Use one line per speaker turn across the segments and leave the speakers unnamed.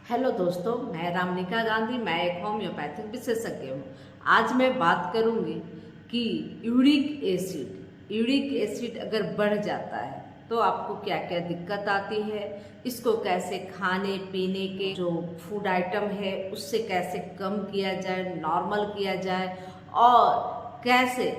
Hello दोस्तों, मैं रामनिका गांधी। मैं एक होम्योपैथिक विशेषज्ञ हूँ। आज मैं बात करूँगी कि यूरिक एसिड अगर बढ़ जाता है तो आपको क्या क्या दिक्कत आती है, इसको कैसे खाने पीने के जो फूड आइटम है उससे कैसे कम किया जाए, नॉर्मल किया जाए और कैसे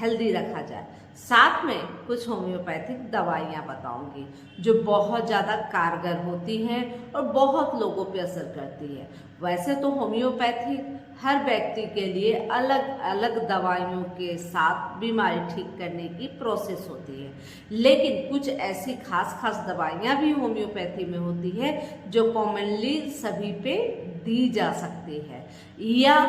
हेल्दी रखा जाए। साथ में कुछ होम्योपैथिक दवाइयाँ बताऊंगी जो बहुत ज़्यादा कारगर होती हैं और बहुत लोगों पे असर करती है। वैसे तो होम्योपैथिक हर व्यक्ति के लिए अलग अलग दवाइयों के साथ बीमारी ठीक करने की प्रोसेस होती है, लेकिन कुछ ऐसी खास दवाइयाँ भी होम्योपैथी में होती है जो कॉमनली सभी पे दी जा सकती है या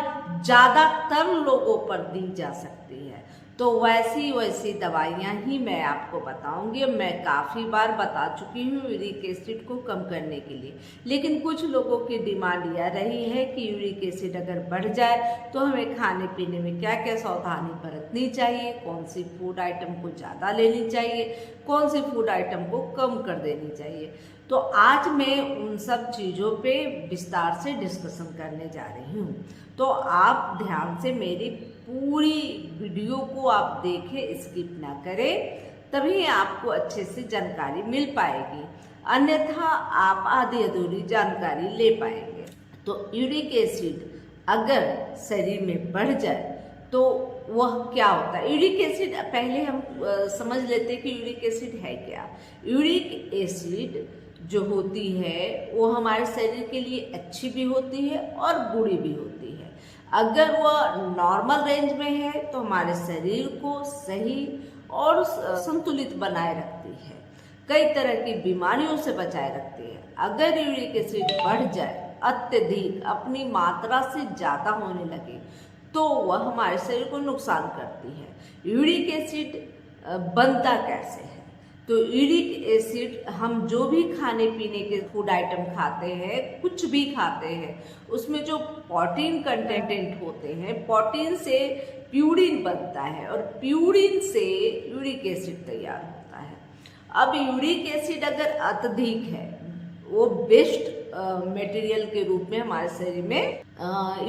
ज़्यादातर लोगों पर दी जा सकती है। तो वैसी दवाइयाँ ही मैं आपको बताऊंगी। मैं काफ़ी बार बता चुकी हूँ यूरिक एसिड को कम करने के लिए, लेकिन कुछ लोगों की डिमांड यह रही है कि यूरिक एसिड अगर बढ़ जाए तो हमें खाने पीने में क्या क्या सावधानी बरतनी चाहिए, कौन सी फूड आइटम को ज़्यादा लेनी चाहिए, कौन सी फूड आइटम को कम कर देनी चाहिए। तो आज मैं उन सब चीज़ों पे विस्तार से डिस्कशन करने जा रही हूँ। तो आप ध्यान से मेरी पूरी वीडियो को आप देखें, स्किप ना करें, तभी आपको अच्छे से जानकारी मिल पाएगी, अन्यथा आप आधी अधूरी जानकारी ले पाएंगे। तो यूरिक एसिड अगर शरीर में बढ़ जाए तो वह क्या होता है। यूरिक एसिड पहले हम समझ लेते हैं कि यूरिक एसिड है क्या। यूरिक एसिड जो होती है वो हमारे शरीर के लिए अच्छी भी होती है और बुरी भी होती है। अगर वह नॉर्मल रेंज में है तो हमारे शरीर को सही और संतुलित बनाए रखती है, कई तरह की बीमारियों से बचाए रखती है। अगर यूरिक एसिड बढ़ जाए, अत्यधिक अपनी मात्रा से ज़्यादा होने लगे, तो वह हमारे शरीर को नुकसान करती है। यूरिक एसिड बनता कैसे है? तो यूरिक एसिड हम जो भी खाने पीने के फूड आइटम खाते हैं, कुछ भी खाते हैं, उसमें जो प्रोटीन कंटेंट होते हैं, प्रोटीन से प्यूरिन बनता है और प्यूरिन से यूरिक एसिड तैयार होता है। अब यूरिक एसिड अगर अत्यधिक है, वो वेस्ट मटेरियल के रूप में हमारे शरीर में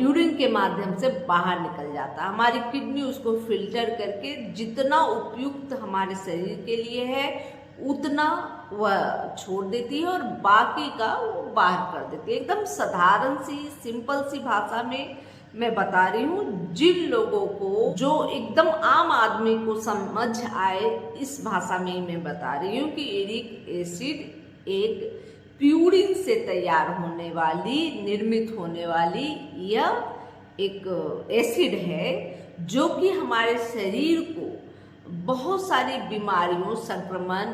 यूरिन के माध्यम से बाहर निकल जाता है। हमारी किडनी उसको फिल्टर करके जितना उपयुक्त हमारे शरीर के लिए है उतना वह छोड़ देती है और बाकी का वो बाहर कर देती है। एकदम साधारण सी सिंपल सी भाषा में मैं बता रही हूँ, जिन लोगों को जो एकदम आम आदमी को समझ आए, इस भाषा में ही मैं बता रही हूँ कि यूरिक एसिड एक प्यूरिन से तैयार होने वाली, निर्मित होने वाली यह एक एसिड है जो कि हमारे शरीर को बहुत सारी बीमारियों, संक्रमण,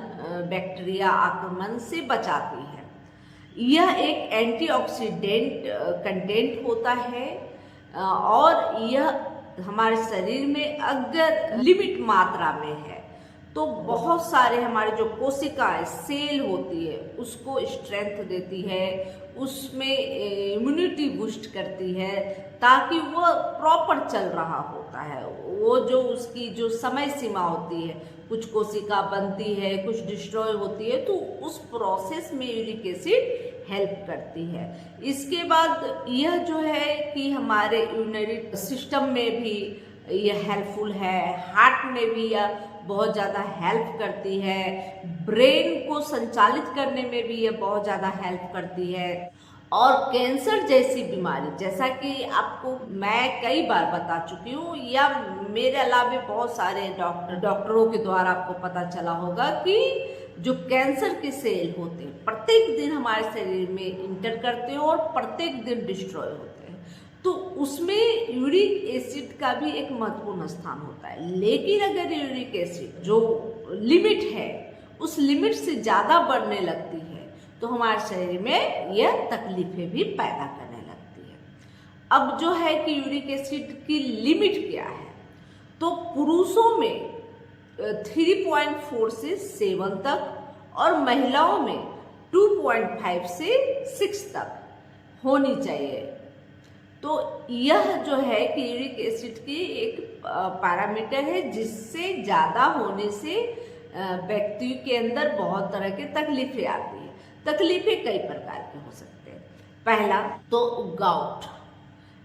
बैक्टीरिया आक्रमण से बचाती है। यह एक एंटीऑक्सीडेंट कंटेंट होता है और यह हमारे शरीर में अगर लिमिट मात्रा में है तो बहुत सारे हमारे जो कोशिकाएं, सेल होती है, उसको स्ट्रेंथ देती है, उसमें इम्यूनिटी बूस्ट करती है ताकि वह प्रॉपर चल रहा होता है। वो जो उसकी जो समय सीमा होती है, कुछ कोशिका बनती है, कुछ डिस्ट्रॉय होती है, तो उस प्रोसेस में यूरिक एसिड हेल्प करती है। इसके बाद यह जो है कि हमारे यूरिनरी सिस्टम में भी यह हेल्पफुल है, हार्ट में भी यह बहुत ज़्यादा हेल्प करती है, ब्रेन को संचालित करने में भी यह बहुत ज़्यादा हेल्प करती है। और कैंसर जैसी बीमारी, जैसा कि आपको मैं कई बार बता चुकी हूँ या मेरे अलावा बहुत सारे डॉक्टरों के द्वारा आपको पता चला होगा कि जो कैंसर के सेल होते हैं प्रत्येक दिन हमारे शरीर में इंटर करते हैं और प्रत्येक दिन डिस्ट्रॉय होते हैं, तो उसमें यूरिक एसिड का भी एक महत्वपूर्ण स्थान होता है। लेकिन अगर यूरिक एसिड जो लिमिट है उस लिमिट से ज़्यादा बढ़ने लगती है तो हमारे शरीर में यह तकलीफें भी पैदा करने लगती है। अब जो है कि यूरिक एसिड की लिमिट क्या है, तो पुरुषों में 3.4 से 7 तक और महिलाओं में 2.5 से 6 तक होनी चाहिए। तो यह जो है कि यूरिक एसिड की एक पैरामीटर है जिससे ज़्यादा होने से व्यक्ति के अंदर बहुत तरह की तकलीफें आती हैं। तकलीफें कई प्रकार के हो सकते हैं। पहला तो गाउट,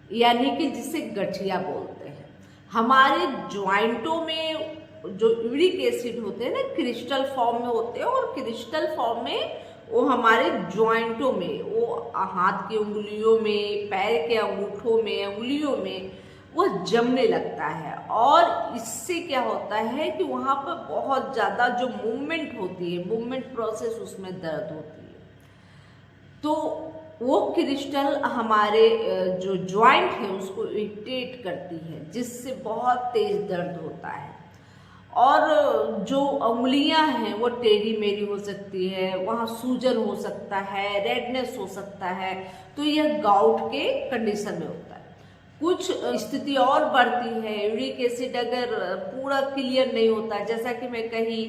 यानी कि जिसे गठिया बोलते हैं। हमारे ज्वाइंटों में जो यूरिक एसिड होते हैं ना, क्रिस्टल फॉर्म में होते हैं, और क्रिस्टल फॉर्म में वो हमारे ज्वाइंटों में, वो हाथ की उंगलियों में, पैर के अंगूठों में, उंगलियों में वो जमने लगता है। और इससे क्या होता है कि वहाँ पर बहुत ज़्यादा जो मूवमेंट होती है, मूवमेंट प्रोसेस, उसमें दर्द होती है। तो वो क्रिस्टल हमारे जो ज्वाइंट है उसको इरिटेट करती है, जिससे बहुत तेज दर्द होता है। और जो उंगलियां हैं वो टेढ़ी मेढ़ी हो सकती है, वहाँ सूजन हो सकता है, रेडनेस हो सकता है। तो यह गाउट के कंडीशन में होता है। कुछ स्थिति और बढ़ती है, यूरिक एसिड अगर पूरा क्लियर नहीं होता, जैसा कि मैं कही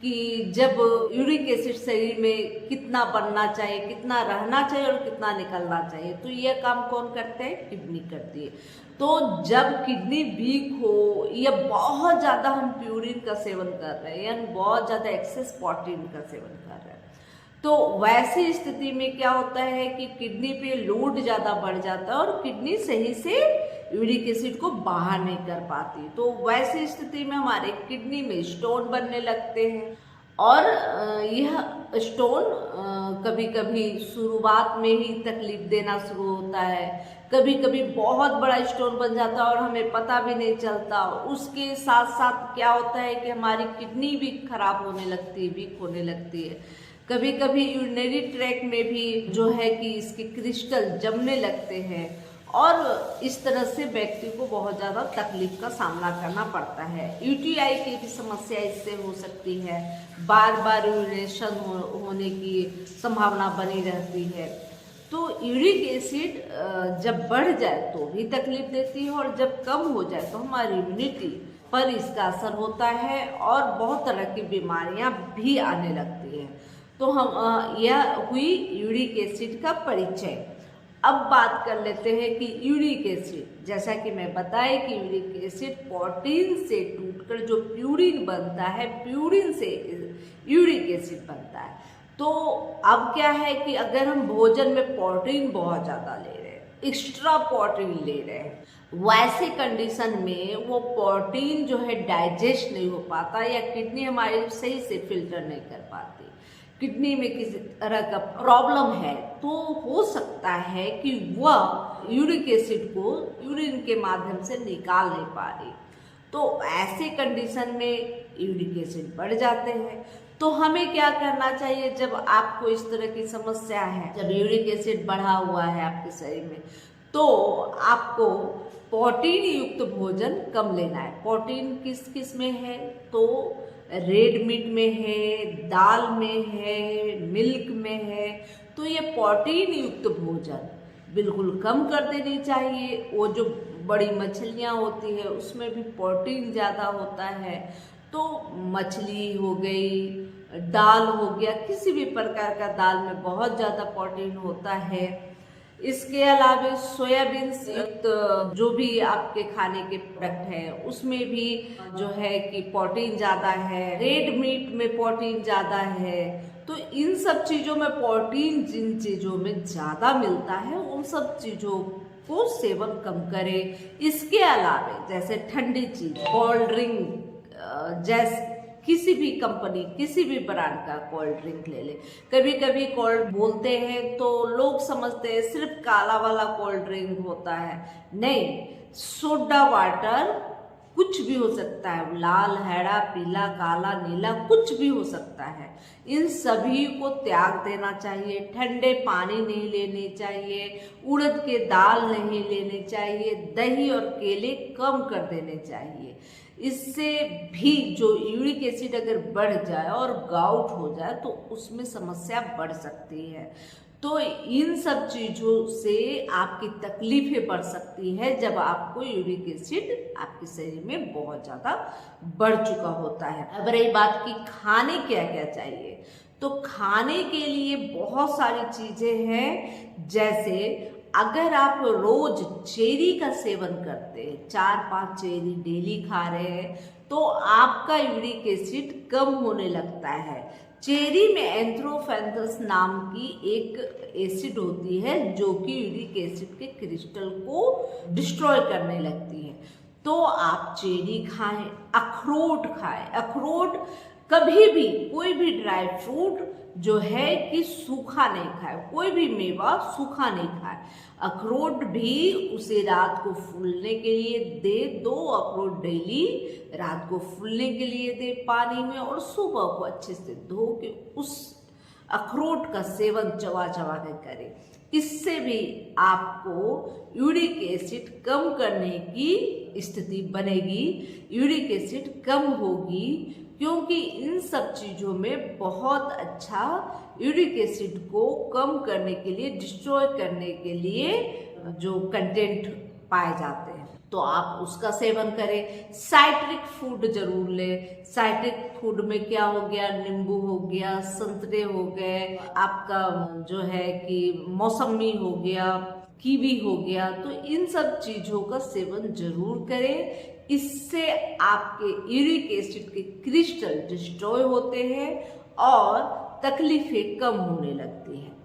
कि जब यूरिक एसिड शरीर में कितना बनना चाहिए, कितना रहना चाहिए और कितना निकलना चाहिए, तो यह काम कौन करते हैं? किडनी करती है। तो जब किडनी वीक हो या बहुत ज़्यादा हम प्यूरिन का सेवन कर रहे हैं, यानी बहुत ज़्यादा एक्सेस प्रोटीन का सेवन कर रहे हैं, तो वैसी स्थिति में क्या होता है कि किडनी पे लोड ज़्यादा बढ़ जाता है और किडनी सही से यूरिक एसिड को बाहर नहीं कर पाती। तो वैसी स्थिति में हमारे किडनी में स्टोन बनने लगते हैं। और यह स्टोन कभी कभी शुरुआत में ही तकलीफ देना शुरू होता है, कभी कभी बहुत बड़ा स्टोन बन जाता है और हमें पता भी नहीं चलता। उसके साथ साथ क्या होता है कि हमारी किडनी भी खराब होने लगती है, वीक होने लगती है। कभी कभी यूरिनरी ट्रैक में भी जो है कि इसके क्रिस्टल जमने लगते हैं, और इस तरह से व्यक्ति को बहुत ज़्यादा तकलीफ का सामना करना पड़ता है। यूटीआई की भी समस्या इससे हो सकती है, बार बार यूरिनेशन होने की संभावना बनी रहती है। तो यूरिक एसिड जब बढ़ जाए तो भी तकलीफ देती है, और जब कम हो जाए तो हमारी इम्यूनिटी पर इसका असर होता है और बहुत तरह की बीमारियां भी आने लगती हैं। तो हम यह हुई यूरिक एसिड का परिचय। अब बात कर लेते हैं कि यूरिक एसिड, जैसा कि मैं बताया कि यूरिक एसिड प्रोटीन से टूटकर जो प्यूरिन बनता है, प्यूरिन से यूरिक एसिड बनता है। तो अब क्या है कि अगर हम भोजन में प्रोटीन बहुत ज़्यादा ले रहे हैं, एक्स्ट्रा प्रोटीन ले रहे हैं, वैसे कंडीशन में वो प्रोटीन जो है डाइजेस्ट नहीं हो पाता, या किडनी हमारी सही से फिल्टर नहीं कर पाती, किडनी में किसी तरह का प्रॉब्लम है, तो हो सकता है कि वह यूरिक एसिड को यूरिन के माध्यम से निकाल नहीं पा रही। तो ऐसे कंडीशन में यूरिक एसिड बढ़ जाते हैं। तो हमें क्या करना चाहिए जब आपको इस तरह की समस्या है, जब यूरिक एसिड बढ़ा हुआ है आपके शरीर में, तो आपको प्रोटीन युक्त भोजन कम लेना है। प्रोटीन किस किस में है? तो रेड मीट में है, दाल में है, मिल्क में है। तो ये प्रोटीन युक्त भोजन बिल्कुल कम कर देनी चाहिए। वो जो बड़ी मछलियाँ होती है उसमें भी प्रोटीन ज़्यादा होता है, तो मछली हो गई, दाल हो गया, किसी भी प्रकार का दाल में बहुत ज़्यादा प्रोटीन होता है। इसके अलावा सोयाबीन युक्त जो भी आपके खाने के प्रोडक्ट हैं उसमें भी जो है कि प्रोटीन ज़्यादा है, रेड मीट में प्रोटीन ज़्यादा है। तो इन सब चीज़ों में प्रोटीन जिन चीज़ों में ज़्यादा मिलता है उन सब चीज़ों को सेवन कम करें। इसके अलावा जैसे ठंडी चीज़, कोल्ड ड्रिंक, जैसे किसी भी कंपनी, किसी भी ब्रांड का कोल्ड ड्रिंक ले ले। कभी कभी कोल्ड बोलते हैं तो लोग समझते हैं सिर्फ काला वाला कोल्ड ड्रिंक होता है। नहीं, सोडा वाटर कुछ भी हो सकता है, लाल, हरा, पीला, काला, नीला, कुछ भी हो सकता है। इन सभी को त्याग देना चाहिए। ठंडे पानी नहीं लेने चाहिए, उड़द के दाल नहीं लेने चाहिए, दही और केले कम कर देने चाहिए। इससे भी जो यूरिक एसिड अगर बढ़ जाए और गाउट हो जाए तो उसमें समस्या बढ़ सकती है। तो इन सब चीज़ों से आपकी तकलीफें बढ़ सकती है जब आपको यूरिक एसिड आपके शरीर में बहुत ज़्यादा बढ़ चुका होता है। अब रही बात कि खाने क्या क्या चाहिए, तो खाने के लिए बहुत सारी चीज़ें हैं। जैसे अगर आप रोज चेरी का सेवन करते हैं, 4-5 चेरी डेली खा रहे हैं, तो आपका यूरिक एसिड कम होने लगता है। चेरी में एंथ्रोफेंथस नाम की एक एसिड होती है जो कि यूरिक एसिड के क्रिस्टल को डिस्ट्रॉय करने लगती है। तो आप चेरी खाएं, अखरोट खाएं। अखरोट कभी भी कोई भी ड्राई फ्रूट जो है कि सूखा नहीं खाए, कोई भी मेवा सूखा नहीं खाए। अखरोट भी उसे रात को फूलने के लिए दे, 2 अखरोट डेली रात को फूलने के लिए दे पानी में, और सुबह को अच्छे से धो के उस अखरोट का सेवन चबा चबा के करें। इससे भी आपको यूरिक एसिड कम करने की स्थिति बनेगी, यूरिक एसिड कम होगी, क्योंकि इन सब चीज़ों में बहुत अच्छा यूरिक एसिड को कम करने के लिए, डिस्ट्रॉय करने के लिए जो कंटेंट पाए जाते हैं, तो आप उसका सेवन करें। साइट्रिक फूड जरूर लें। साइट्रिक फूड में क्या हो गया, नींबू हो गया, संतरे हो गए, आपका जो है कि मौसमी हो गया, कीवी हो गया, तो इन सब चीज़ों का सेवन जरूर करें। इससे आपके यूरिक एसिड के क्रिस्टल डिस्ट्रॉय होते हैं और तकलीफें कम होने लगती हैं।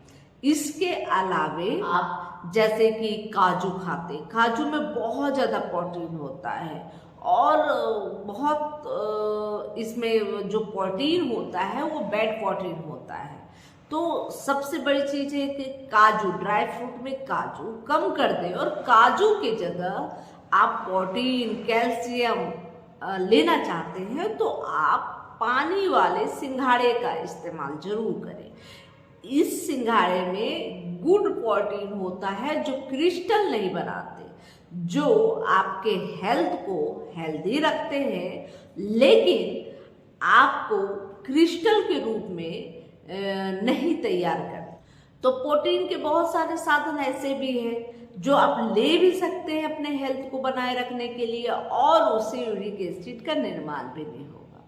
इसके अलावे आप जैसे कि काजू खाते, काजू में बहुत ज़्यादा प्रोटीन होता है और बहुत इसमें जो प्रोटीन होता है वो बैड प्रोटीन होता है। तो सबसे बड़ी चीज़ है कि काजू, ड्राई फ्रूट में काजू कम कर दें और काजू की जगह आप प्रोटीन, कैल्शियम लेना चाहते हैं तो आप पानी वाले सिंघाड़े का इस्तेमाल जरूर करें। इस सिंघाड़े में गुड प्रोटीन होता है जो क्रिस्टल नहीं बनाते, जो आपके हेल्थ को हेल्दी रखते हैं, लेकिन आपको क्रिस्टल के रूप में नहीं तैयार करते। तो प्रोटीन के बहुत सारे साधन ऐसे भी हैं जो आप ले भी सकते हैं अपने हेल्थ को बनाए रखने के लिए, और उससे यूरिक एसिड का निर्माण भी नहीं होगा।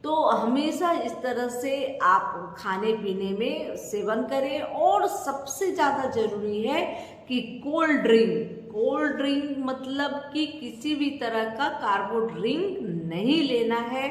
तो हमेशा इस तरह से आप खाने पीने में सेवन करें। और सबसे ज़्यादा ज़रूरी है कि कोल्ड ड्रिंक मतलब कि किसी भी तरह का कार्बो ड्रिंक नहीं लेना है,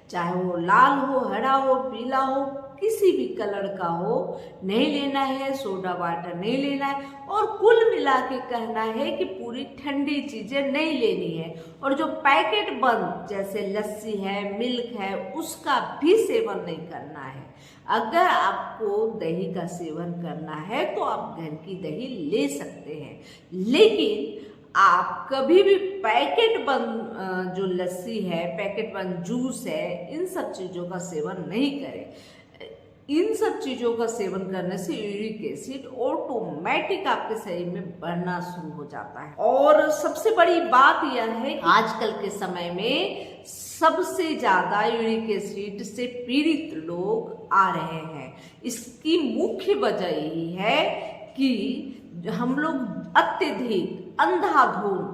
चाहे वो लाल हो, हरा हो, पीला हो, किसी भी कलर का हो, नहीं लेना है। सोडा वाटर नहीं लेना है, और कुल मिला के कहना है कि पूरी ठंडी चीज़ें नहीं लेनी है। और जो पैकेट बंद जैसे लस्सी है, मिल्क है, उसका भी सेवन नहीं करना है। अगर आपको दही का सेवन करना है तो आप घर की दही ले सकते हैं, लेकिन आप कभी भी पैकेट बंद जो लस्सी है, पैकेट बंद जूस है, इन सब चीज़ों का सेवन नहीं करें। इन सब चीज़ों का सेवन करने से यूरिक एसिड ऑटोमेटिक आपके शरीर में बढ़ना शुरू हो जाता है। और सबसे बड़ी बात यह है कि आजकल के समय में सबसे ज़्यादा यूरिक एसिड से पीड़ित लोग आ रहे हैं। इसकी मुख्य वजह यही है कि हम लोग अत्यधिक अंधाधुंध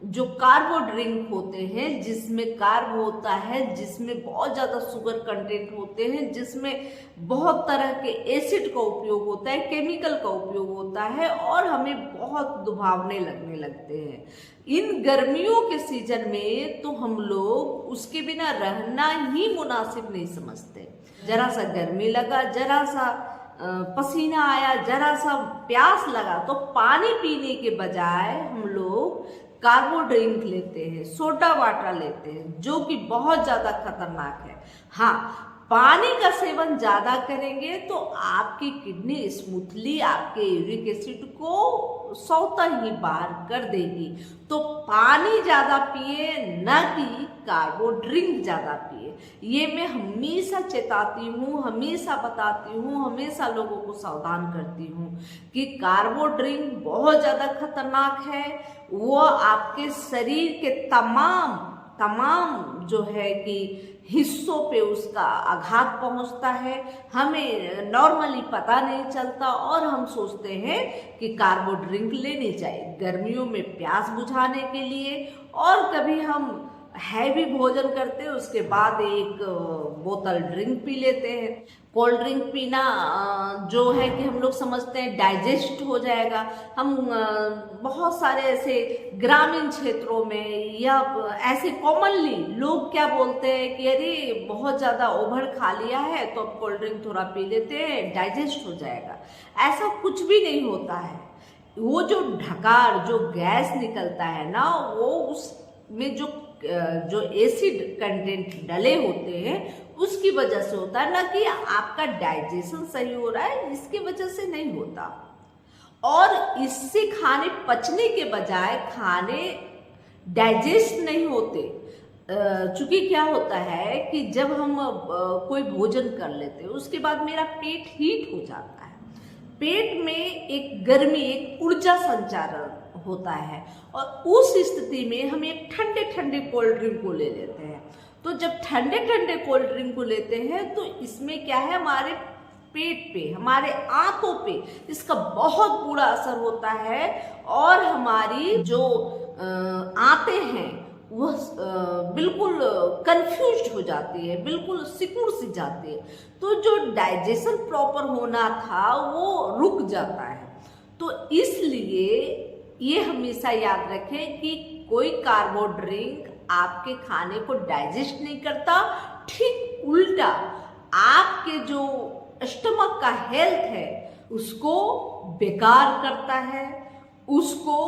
जो कार्बो ड्रिंक होते हैं, जिसमें कार्ब होता है, जिसमें बहुत ज़्यादा शुगर कंटेंट होते हैं, जिसमें बहुत तरह के एसिड का उपयोग होता है, केमिकल का उपयोग होता है, और हमें बहुत लुभावने लगने लगते हैं। इन गर्मियों के सीजन में तो हम लोग उसके बिना रहना ही मुनासिब नहीं समझते। जरा सा गर्मी लगा, जरा सा पसीना आया, जरा सा प्यास लगा, तो पानी पीने के बजाय हम लोग कार्बो ड्रिंक लेते हैं, सोडा वाटर लेते हैं, जो कि बहुत ज़्यादा खतरनाक है। हाँ, पानी का सेवन ज़्यादा करेंगे तो आपकी किडनी स्मूथली आपके यूरिक एसिड को सौता ही बाहर कर देगी। तो पानी ज़्यादा पिए, न कि कार्बो ड्रिंक ज़्यादा पिए। ये मैं हमेशा चेताती हूँ, हमेशा बताती हूँ, हमेशा लोगों को सावधान करती हूँ कि कार्बो ड्रिंक बहुत ज़्यादा खतरनाक है। वो आपके शरीर के तमाम जो है कि हिस्सों पे उसका आघात पहुंचता है। हमें नॉर्मली पता नहीं चलता और हम सोचते हैं कि कार्बो ड्रिंक लेनी चाहिए गर्मियों में प्यास बुझाने के लिए, और कभी हम हैवी भोजन करते हैं उसके बाद एक बोतल ड्रिंक पी लेते हैं। कोल्ड ड्रिंक पीना जो है कि हम लोग समझते हैं डाइजेस्ट हो जाएगा। हम बहुत सारे ऐसे ग्रामीण क्षेत्रों में या ऐसे कॉमनली लोग क्या बोलते हैं कि अरे बहुत ज़्यादा ओवर खा लिया है तो अब कोल्ड ड्रिंक थोड़ा पी लेते हैं, डाइजेस्ट हो जाएगा। ऐसा कुछ भी नहीं होता है। वो जो ढकार जो गैस निकलता है ना, वो उसमें जो एसिड कंटेंट डले होते हैं उसकी वजह से होता है, ना कि आपका डाइजेशन सही हो रहा है इसकी वजह से नहीं होता। और इससे खाने पचने के बजाय खाने डाइजेस्ट नहीं होते। चूंकि क्या होता है कि जब हम कोई भोजन कर लेते हैं उसके बाद मेरा पेट हीट हो जाता है। पेट में एक गर्मी, एक ऊर्जा संचारण होता है और उस स्थिति में हम एक ठंडे ठंडे कोल्ड ड्रिंक को ले लेते हैं। तो जब ठंडे ठंडे कोल्ड ड्रिंक को लेते हैं तो इसमें क्या है, हमारे पेट पे, हमारे आंतों पे इसका बहुत बुरा असर होता है और हमारी जो आंतें हैं वह बिल्कुल कंफ्यूज्ड हो जाती है, बिल्कुल सिकुड़ सी जाती है। तो जो डाइजेशन प्रॉपर होना था वो रुक जाता है। तो इसलिए ये हमेशा याद रखें कि कोई कार्बो ड्रिंक आपके खाने को डाइजेस्ट नहीं करता, ठीक उल्टा आपके जो स्टमक का हेल्थ है उसको बेकार करता है, उसको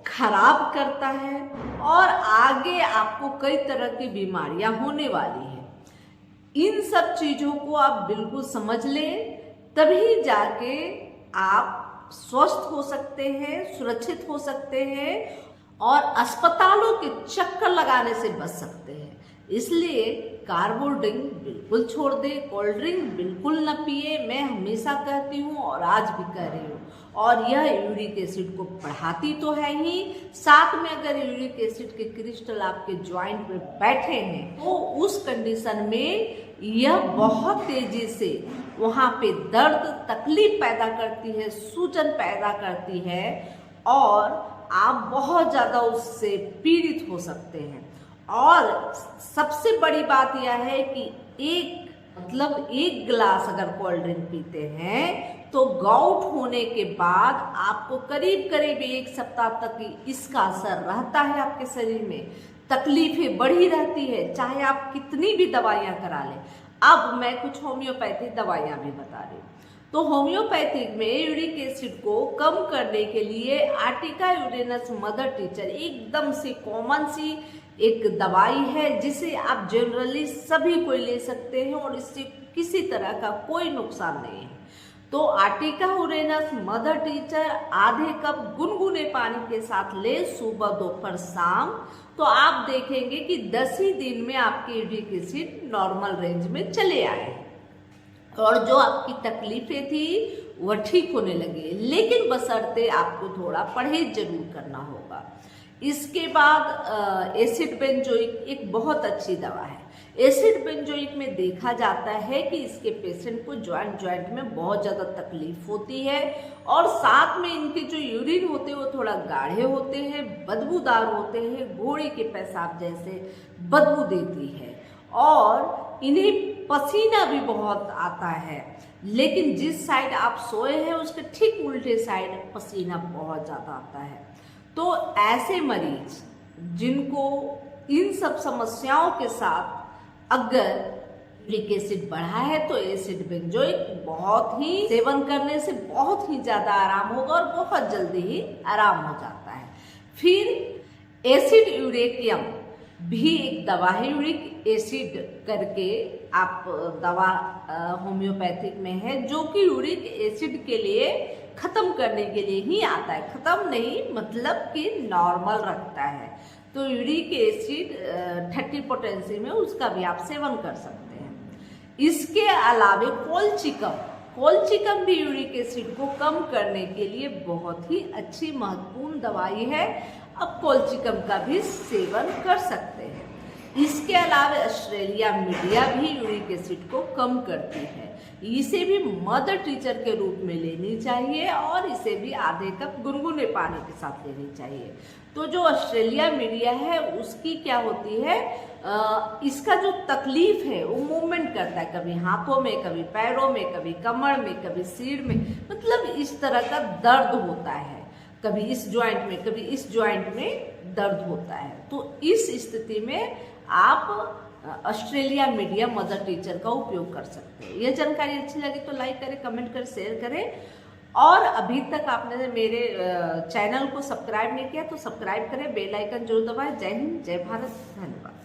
खराब करता है और आगे आपको कई तरह की बीमारियां होने वाली हैं। इन सब चीजों को आप बिल्कुल समझ लें, तभी जाके आप स्वस्थ हो सकते हैं, सुरक्षित हो सकते हैं और अस्पतालों के चक्कर लगाने से बच सकते हैं। इसलिए कार्बो ड्रिंक बिल्कुल छोड़ दे, कोल्ड ड्रिंक बिल्कुल न पिए। मैं हमेशा कहती हूँ और आज भी कह रही हूँ। और यह यूरिक एसिड को बढ़ाती तो है ही, साथ में अगर यूरिक एसिड के क्रिस्टल आपके ज्वाइंट में बैठे हैं तो उस कंडीशन में यह बहुत तेजी से वहाँ पे दर्द, तकलीफ पैदा करती है, सूजन पैदा करती है और आप बहुत ज़्यादा उससे पीड़ित हो सकते हैं। और सबसे बड़ी बात यह है कि एक गिलास अगर कोल्ड ड्रिंक पीते हैं तो गाउट होने के बाद आपको करीब करीब 1 सप्ताह तक इसका असर रहता है आपके शरीर में। तकलीफें बढ़ी रहती है चाहे आप कितनी भी दवाइयाँ करा लें। अब मैं कुछ होम्योपैथिक दवाइयाँ भी बता रही हूँ। तो होम्योपैथिक में यूरिक एसिड को कम करने के लिए आर्टिका यूरेनस मदर टीचर एकदम से कॉमन सी एक दवाई है जिसे आप जनरली सभी कोई ले सकते हैं और इससे किसी तरह का कोई नुकसान नहीं है। तो आर्टिका यूरेनस मदर टीचर आधे कप गुनगुने पानी के साथ ले, सुबह दोपहर शाम। तो आप देखेंगे कि 10 ही दिन में आपकी यूरिक एसिड नॉर्मल रेंज में चले आए और जो आपकी तकलीफें थी वह ठीक होने लगी। लेकिन बशर्ते आपको थोड़ा परहेज जरूर करना होगा। इसके बाद एसिड बेंजोइक एक बहुत अच्छी दवा है। एसिड बेंजोइक में देखा जाता है कि इसके पेशेंट को जॉइंट में बहुत ज़्यादा तकलीफ होती है और साथ में इनके जो यूरिन होते हैं वो थोड़ा गाढ़े होते हैं, बदबूदार होते हैं, घोड़े के पेशाब जैसे बदबू देती है और इन्हें पसीना भी बहुत आता है। लेकिन जिस साइड आप सोए हैं उसके ठीक उल्टे साइड पसीना बहुत ज़्यादा आता है। तो ऐसे मरीज जिनको इन सब समस्याओं के साथ अगर यूरिक एसिड बढ़ा है तो एसिड बेंजोइक बहुत ही सेवन करने से बहुत ही ज़्यादा आराम होगा और बहुत जल्दी ही आराम हो जाता है। फिर एसिड यूरेकियम भी एक दवा है, यूरिक एसिड करके आप दवा होम्योपैथिक में है जो कि यूरिक एसिड के लिए खत्म करने के लिए ही आता है। खत्म नहीं मतलब कि नॉर्मल रखता है। तो यूरिक एसिड 30 पोटेंसी में उसका भी आप सेवन कर सकते हैं। इसके अलावा कोलचिकम भी यूरिक एसिड को कम करने के लिए बहुत ही अच्छी महत्वपूर्ण दवाई है। अब कोलचिकम का भी सेवन कर सकते हैं। इसके अलावा ऑस्ट्रेलिया मीडिया भी यूरिक एसिड को कम करती है। इसे भी मदर टीचर के रूप में लेनी चाहिए और इसे भी आधे कप गुनगुने पानी के साथ लेनी चाहिए। तो जो ऑस्ट्रेलिया मीडिया है उसकी क्या होती है, इसका जो तकलीफ है वो मूवमेंट करता है, कभी हाथों में, कभी पैरों में, कभी कमर में, कभी सिर में, मतलब इस तरह का दर्द होता है, कभी इस जॉइंट में, कभी इस जॉइंट में दर्द होता है। तो इस स्थिति में आप ऑस्ट्रेलिया मीडिया मदर टीचर का उपयोग कर सकते हैं। यह जानकारी अच्छी लगी तो लाइक करें, कमेंट करें, शेयर करें, और अभी तक आपने मेरे चैनल को सब्सक्राइब नहीं किया तो सब्सक्राइब करें, बेल आइकन जरूर दबाएं। जय हिंद, जय भारत, धन्यवाद।